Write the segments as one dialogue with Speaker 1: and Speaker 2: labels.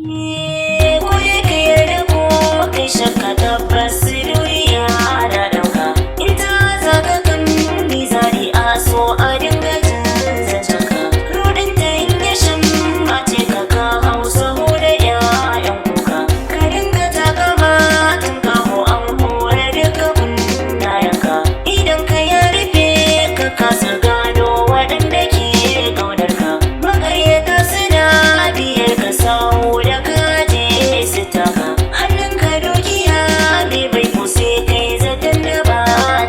Speaker 1: Ko dai ka yarda ko kai shakka tabbas duniya na ɗauka. In ta zaga kan mizani a so a dinga jin zancenka. Rudin ta in ya shammace ka ka hausa hu da 'ya'yan kuka. Ka dinga takama tun kaho an hura duka kunnayenka. Idan ka ya rufe ka kasa gano waɗanda ke ƙaunarka. Maƙaryata suna biyar ka sau da kaje su taka. Hannunka dukiya bai bai ko sai kai zaton da ba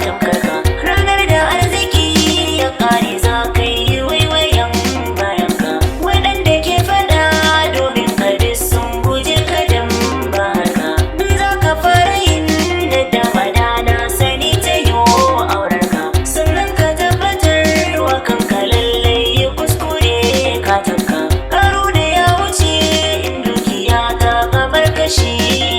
Speaker 1: tamkarka. Ranar da arziki ya ƙare za ka yi waiwayen bayanka. Waɗanda ke faɗa domin ka duk sun guje ka dan ba haka. In za ka fara yin nadama da na sani ta yo aurarka. Sannan ka tabbatar wa kanka lallai yi kuskure ka tafka. Karo da ya wuce in dukiya ta gabar kashi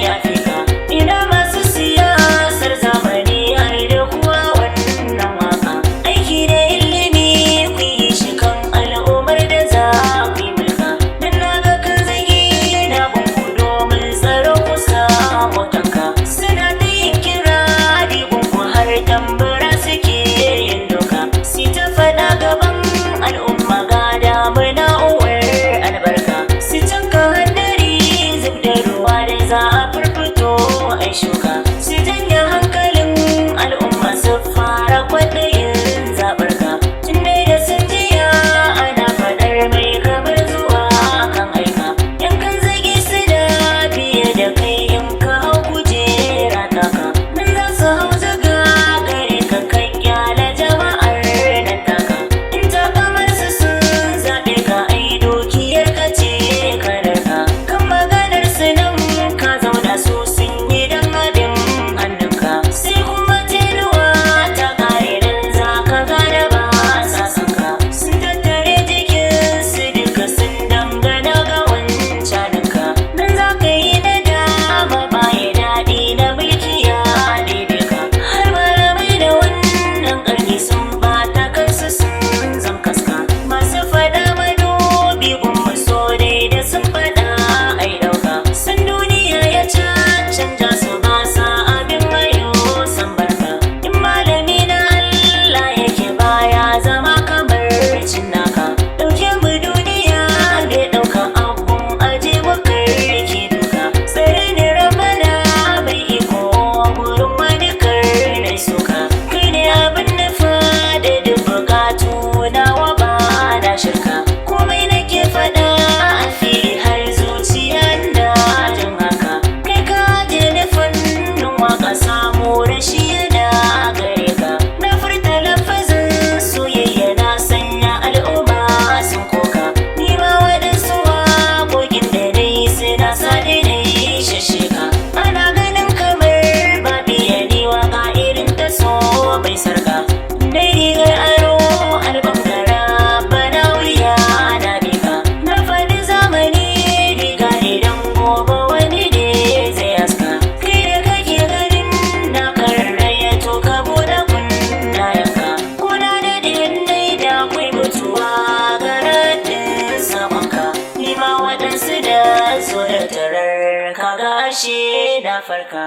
Speaker 1: ya fi ka. Ina masu siyasar zamani har da kuwa wannan waka. Aiki da ilimi ku yi shi kan al'ummar da za ku yi mulka. Dan na ga kan zagi na bunku domin tsaro ku samu tanka. Suna ta yin kira bunku har tambara suke yin doka. Si ta faɗa gaban al'umma ga damuna uwar albarka. Si canka hadari zub da ruwa da za a firfito ai shuka. Si janya hankalin al'umma su fara kwaɗayin zaɓarka. Tun dai da sun jiya ana faɗar mai kamar zuwa kan aika. Yan kan zagi su da biye da kai in ka hau kujera taka. Nan za su hau zaga gare ka kan kyala jama'ar nan taka. In ta kamar su sun zaɓe ka ai dukiyar ka ce kadarka. Kan maganar su nan ka zauna su sun yi dan abin hannunka. Sai kuma tenuwa ta ƙare nan za ka gane ba sa son ka. Sun tattare jikinsu duka sun dangana ga wancaninka. Nan za ka yi nadama baya daɗi na mulki ya ɗebe ka. Har malamai da wannan ƙarni sun bata kansu sun zam kaska. Masu faɗa madubi gumma so dai da sun faɗa ai ɗauka. San duniya ya canja su ba sa abin mayo san barka. In malami na Allah yake baya zama kamar cinnaka. Ɗauke mu duniya bai ɗauka abun aje wakar ke duka. Tsare ni ramana mai iko gurin wani karnai suka. Kai ne abin nufa da duk bukatu nawa ba na shirka. Komai nake faɗa a fili har zuciya na jin haka. Kai ka je nufin waka samu rashi yana gare ka. Na furta lafazin soyayya na sanya al'umma sun koka. Ni ma waɗansu waƙoƙin da dai suna sa daidai shasheka. Ana ganin kamar ba biya ni waka irin ta so bai sarka. Dai rigar aro albangara bana wuya na bika. Na faɗi zamani riga ne don gobe wani ne zai haska. Kai da kake ganin na karraya to ka buɗe kunnayenka. Kuna da dai da akwai mutuwa ga raɗin samanka. Ni ma waɗansu da so da tarar ka gashe na farka.